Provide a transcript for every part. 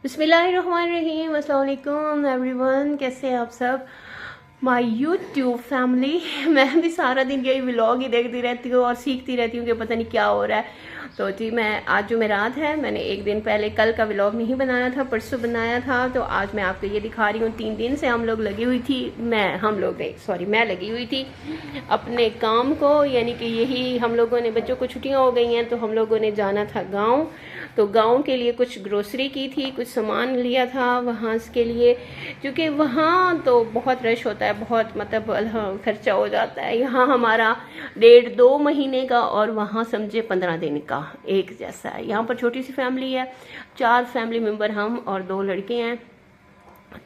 बिस्मिल्लाहिर्रहमानिर्रहीम, अस्सलाम वालेकुम एवरीवन। कैसे हैं आप सब, माय यूट्यूब फैमिली। मैं भी सारा दिन यही व्लॉग ही देखती रहती हूँ और सीखती रहती हूँ कि पता नहीं क्या हो रहा है। तो जी मैं आज जो मेरात है, मैंने एक दिन पहले कल का व्लॉग नहीं बनाया था, परसों बनाया था। तो आज मैं आपको ये दिखा रही हूँ। 3 दिन से हम लोग लगी हुई थी, मैं लगी हुई थी अपने काम को, यानी कि यही हम लोगों ने, बच्चों को छुट्टियाँ हो गई हैं तो हम लोगों ने जाना था गाँव। तो गांव के लिए कुछ ग्रोसरी की थी, कुछ सामान लिया था वहाँ के लिए, क्योंकि वहाँ तो बहुत रश होता है, बहुत मतलब खर्चा हो जाता है। यहाँ हमारा 1.5-2 महीने का और वहाँ समझे 15 दिन का एक जैसा है। यहाँ पर छोटी सी फैमिली है, 4 फैमिली मेम्बर, हम और 2 लड़के हैं।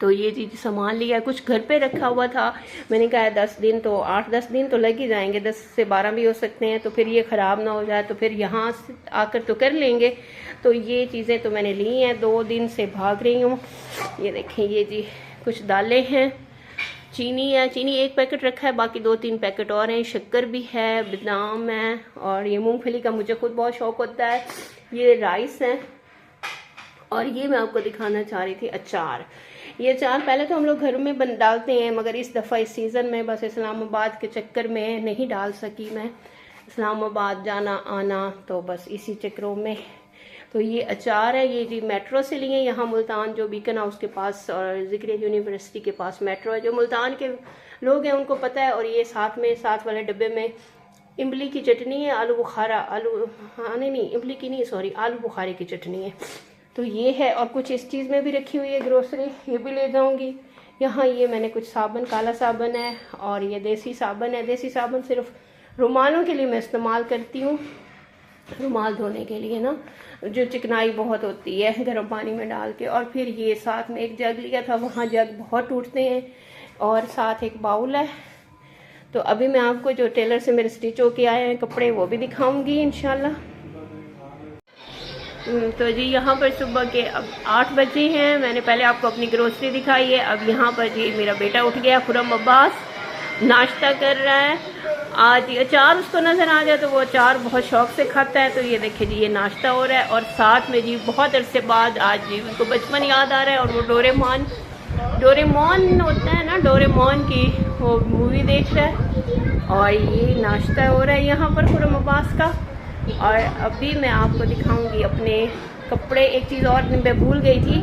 तो ये चीज़ सामान लिया, कुछ घर पे रखा हुआ था। मैंने कहा 10 दिन तो 8-10 दिन तो लग ही जाएंगे, 10 से 12 भी हो सकते हैं, तो फिर ये ख़राब ना हो जाए, तो फिर यहाँ से आकर तो कर लेंगे। तो ये चीज़ें तो मैंने ली हैं, 2 दिन से भाग रही हूँ। ये देखें, ये जी कुछ दालें हैं, चीनी है, चीनी 1 पैकेट रखा है, बाकी 2-3 पैकेट और हैं, शक्कर भी है, बादाम है, और ये मूँगफली का मुझे खुद बहुत शौक़ होता है। ये राइस है, और ये मैं आपको दिखाना चाह रही थी अचार। ये अचार पहले तो हम लोग घर में डालते हैं, मगर इस दफ़ा इस सीज़न में बस इस्लामाबाद के चक्कर में नहीं डाल सकी मैं। इस्लामाबाद जाना आना तो बस इसी चक्करों में। तो ये अचार है, ये जी मेट्रो से लिए, यहाँ मुल्तान जो बीकन हाउस के पास और ज़िक्रिया यूनिवर्सिटी के पास मेट्रो है। जो मुल्तान के लोग हैं उनको पता है। और ये साथ वाले डब्बे में इमली की चटनी है, आलू बुखारा, इमली की नहीं, सॉरी, आलू बुखारे की चटनी है। तो ये है, और कुछ इस चीज़ में भी रखी हुई है ग्रोसरी, ये भी ले जाऊंगी। यहाँ ये मैंने कुछ साबुन, काला साबुन है, और ये देसी साबुन है। देसी साबुन सिर्फ रुमालों के लिए मैं इस्तेमाल करती हूँ, रुमाल धोने के लिए ना, जो चिकनाई बहुत होती है गर्म पानी में डाल के। और फिर ये साथ में एक जग लिया था, वहाँ जग बहुत टूटते हैं, और साथ एक बाउल है। तो अभी मैं आपको जो टेलर से मेरे स्टिच होके आए हैं कपड़े, वो भी दिखाऊंगी इंशाल्लाह। तो जी यहाँ पर सुबह के अब 8 बजे हैं। मैंने पहले आपको अपनी ग्रोसरी दिखाई है। अब यहाँ पर जी मेरा बेटा उठ गया, खुरम अब्बास, नाश्ता कर रहा है। आज ये अचार उसको नज़र आ जाए तो वो अचार बहुत शौक से खाता है। तो ये देखिए जी, ये नाश्ता हो रहा है, और साथ में जी बहुत अरसे बाद आज जी उनको बचपन याद आ रहा है, और वो डोरेमोन होता है ना, डोरेमोन की वो मूवी देख रहा है। और ये नाश्ता हो रहा है यहाँ पर खुरम अब्बास का। और अभी मैं आपको दिखाऊंगी अपने कपड़े। एक चीज़ और मैं भूल गई थी,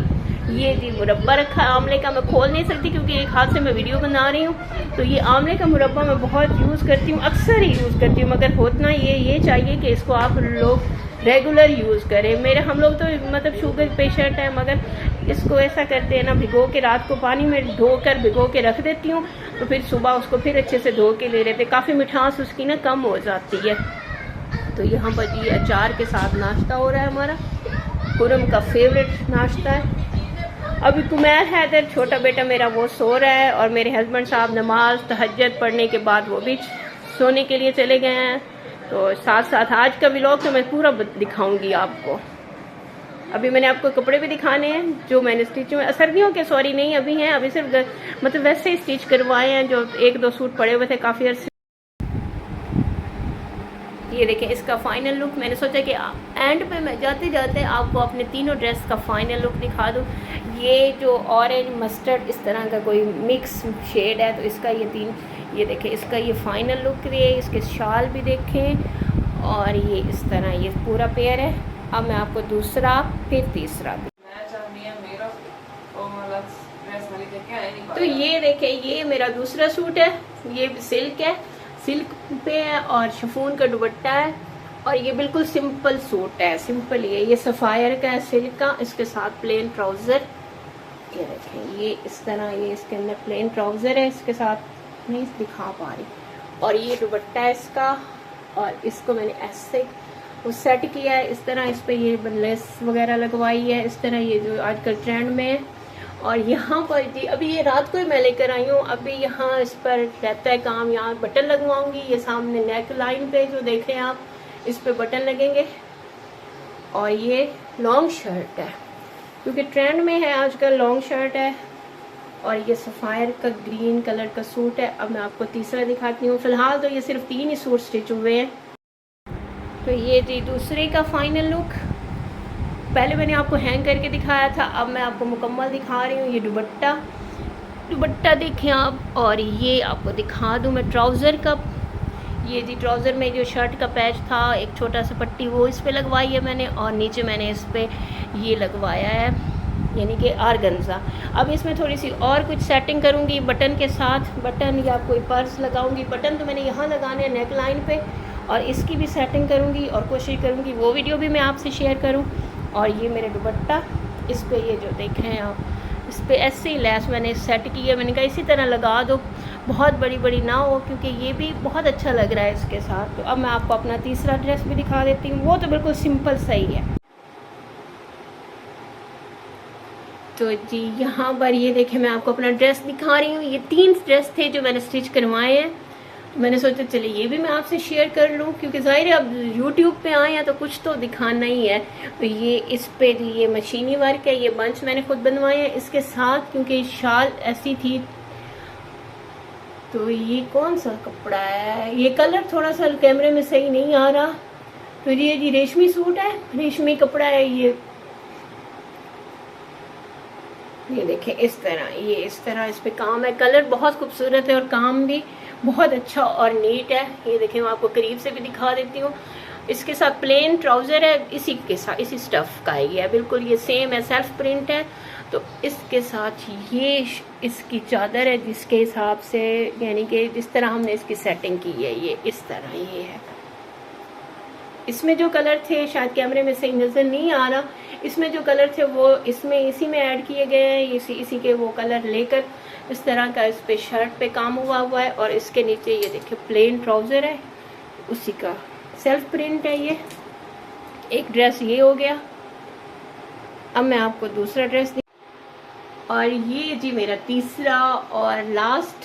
ये जी मुरब्बा रखा है आंवले का। मैं खोल नहीं सकती क्योंकि एक हाथ से मैं वीडियो बना रही हूँ। तो ये आंवले का मुरब्बा मैं बहुत यूज़ करती हूँ, अक्सर ही यूज़ करती हूँ, मगर होतना ये चाहिए कि इसको आप लोग रेगुलर यूज़ करें। हम लोग तो मतलब शुगर पेशेंट है, मगर इसको ऐसा करते हैं ना, भिगो के रात को पानी में धोकर भिगो के रख देती हूँ, तो फिर सुबह उसको फिर अच्छे से धो के ले लेते, काफ़ी मिठास उसकी ना कम हो जाती है। तो यहाँ पर जी अचार के साथ नाश्ता हो रहा है हमारा, खुरम का फेवरेट नाश्ता है। अभी कुमैर हैदर छोटा बेटा मेरा वो सो रहा है, और मेरे हस्बैंड साहब नमाज तहज्जुद पढ़ने के बाद वो भी सोने के लिए चले गए हैं। तो साथ साथ आज का व्लॉग तो मैं पूरा दिखाऊंगी आपको। अभी मैंने आपको कपड़े भी दिखाने हैं जो मैंने स्टिच में, सर्दियों के सॉरी नहीं अभी हैं, अभी सिर्फ मतलब वैसे ही स्टिच करवाए हैं, जो 1-2 सूट पड़े हुए थे काफ़ी अर्से। ये देखें इसका फाइनल लुक। मैंने सोचा कि एंड पे मैं जाते जाते आपको अपने तीनों ड्रेस का फाइनल लुक दिखा दूँ। ये जो ऑरेंज मस्टर्ड इस तरह का कोई मिक्स शेड है, तो इसका ये देखें इसका ये फाइनल लुक है। इसके शाल भी देखें, और ये इस तरह ये पूरा पेयर है। अब मैं आपको दूसरा फिर तीसरा। तो ये देखें, ये मेरा दूसरा सूट है, ये सिल्क है, सिल्क पे है, और शिफॉन का दुपट्टा है, और ये बिल्कुल सिंपल सूट है, सिंपल ये सफ़ायर का है, सिल्क का, इसके साथ प्लेन ट्राउज़र। ये देखें, ये इस तरह ये इसके अंदर प्लेन ट्राउज़र है, इसके साथ नहीं दिखा पा रही, और ये दुपट्टा है इसका। और इसको मैंने ऐसे वो सेट किया है इस तरह, इस पर ये लेस वगैरह लगवाई है इस तरह, ये जो आजकल ट्रेंड में है। और यहाँ पर जी अभी ये रात को ही मैं लेकर आई हूँ। अभी यहाँ इस पर रहता है काम, यहाँ बटन लगवाऊंगी। ये सामने नेक लाइन पे जो देख रहे हैं आप, इस पे बटन लगेंगे। और ये लॉन्ग शर्ट है, क्योंकि ट्रेंड में है आजकल लॉन्ग शर्ट है। और ये सफ़ायर का ग्रीन कलर का सूट है। अब मैं आपको तीसरा दिखाती हूँ। फ़िलहाल तो ये सिर्फ 3 ही सूट स्टिच हुए हैं। तो ये जी दूसरे का फाइनल लुक। पहले मैंने आपको हैंग करके दिखाया था, अब मैं आपको मुकम्मल दिखा रही हूँ। ये दुपट्टा देखें आप, और ये आपको दिखा दूँ मैं ट्राउज़र का। ये जी ट्राउज़र में जो शर्ट का पैच था, एक छोटा सा पट्टी वो इस पे लगवाई है मैंने, और नीचे मैंने इस पे ये लगवाया है, यानी कि आर्गेन्जा। अब इसमें थोड़ी सी और कुछ सेटिंग करूँगी बटन के साथ, बटन या कोई पर्स लगाऊँगी। बटन तो मैंने यहाँ लगाने हैं नेक लाइन पे, और इसकी भी सेटिंग करूँगी और कोशिश करूँगी वो वीडियो भी मैं आपसे शेयर करूँ। और ये मेरे दुपट्टा, इस पर ये जो देख रहे हैं आप, इस पर ऐसे ही लैस मैंने सेट की है। मैंने कहा इसी तरह लगा दो, बहुत बड़ी बड़ी ना हो, क्योंकि ये भी बहुत अच्छा लग रहा है इसके साथ। तो अब मैं आपको अपना तीसरा ड्रेस भी दिखा देती हूँ, वो तो बिल्कुल सिंपल सही है। तो जी यहाँ पर ये देखें, मैं आपको अपना ड्रेस दिखा रही हूँ। ये 3 ड्रेस थे जो मैंने स्टिच करवाए हैं। तो मैंने सोचा चलिए ये भी मैं आपसे शेयर कर लूँ, क्योंकि ज़ाहिर है अब यूट्यूब पे आए हैं तो कुछ तो दिखाना ही है। तो ये इस पे ये मशीनी वर्क है, ये बंच मैंने खुद बनवाए हैं इसके साथ, क्योंकि शाल ऐसी थी। तो ये कौन सा कपड़ा है, ये कलर थोड़ा सा कैमरे में सही नहीं आ रहा। तो ये जी रेशमी सूट है, रेशमी कपड़ा है ये देखें इस तरह, ये इस तरह इस पे काम है। कलर बहुत खूबसूरत है और काम भी बहुत अच्छा और नीट है। ये देखें, मैं आपको करीब से भी दिखा देती हूँ। इसके साथ प्लेन ट्राउज़र है, इसी के साथ इसी स्टफ़ का ही है, बिल्कुल ये सेम है, सेल्फ प्रिंट है। तो इसके साथ ये इसकी चादर है, जिसके हिसाब से यानी कि जिस तरह हमने इसकी सेटिंग की है, ये इस तरह ये है। इसमें जो कलर थे शायद कैमरे में सही नज़र नहीं आ रहा, इसमें जो कलर थे वो इसमें इसी में ऐड किए गए हैं। इसी के वो कलर लेकर इस तरह का इस पे शर्ट पे काम हुआ है। और इसके नीचे ये देखिए प्लेन ट्राउज़र है, उसी का सेल्फ प्रिंट है। ये एक ड्रेस ये हो गया। अब मैं आपको दूसरा ड्रेस और ये जी मेरा तीसरा और लास्ट,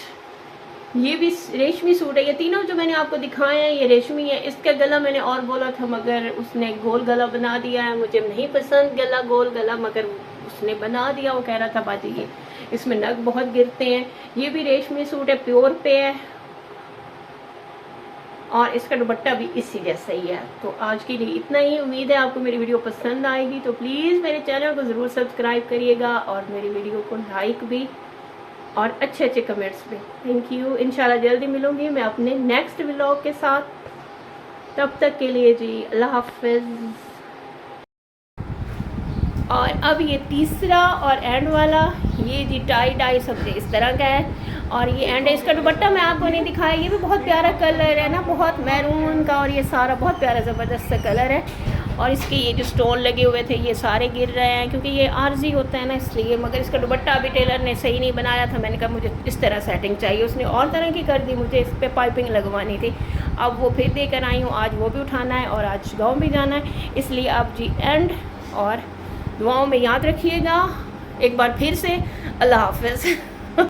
ये भी रेशमी सूट है। ये तीनों जो मैंने आपको दिखाए हैं ये रेशमी है। इसका गला मैंने और बोला था, मगर उसने गोल गला बना दिया है। मुझे नहीं पसंद गला गोल गला, मगर उसने बना दिया। वो कह रहा था बाजी ये इसमें नग बहुत गिरते हैं। ये भी रेशमी सूट है, प्योर पे है, और इसका दुपट्टा भी इसी जैसा ही है। तो आज के लिए इतना ही। उम्मीद है आपको मेरी वीडियो पसंद आएगी, तो प्लीज़ मेरे चैनल को ज़रूर सब्सक्राइब करिएगा और मेरी वीडियो को लाइक भी और अच्छे कमेंट्स भी। Thank you. इंशाल्लाह जल्दी मिलूंगी मैं अपने नेक्स्ट व्लॉग के साथ। तब तक के लिए जी अल्लाह हाफिज़। और अब ये तीसरा और एंड वाला, ये जी टाई सब इस तरह का है, और ये एंड है। इसका दुपट्टा मैं आपको नहीं दिखाया, ये भी बहुत प्यारा कलर है ना, बहुत मैरून का, और ये सारा बहुत प्यारा ज़बरदस्त सा कलर है। और इसके ये जो स्टोन लगे हुए थे ये सारे गिर रहे हैं, क्योंकि ये आर्जी होता है ना, इसलिए। मगर इसका दुपट्टा अभी टेलर ने सही नहीं बनाया था। मैंने कहा मुझे इस तरह सेटिंग चाहिए, उसने और तरह की कर दी। मुझे इस पर पाइपिंग लगवानी थी, अब वो फिर देकर आई हूँ। आज वो भी उठाना है और आज गाँव भी जाना है, इसलिए आप जी एंड और दुआओं में याद रखिएगा। एक बार फिर से अल्लाह हाफिज़।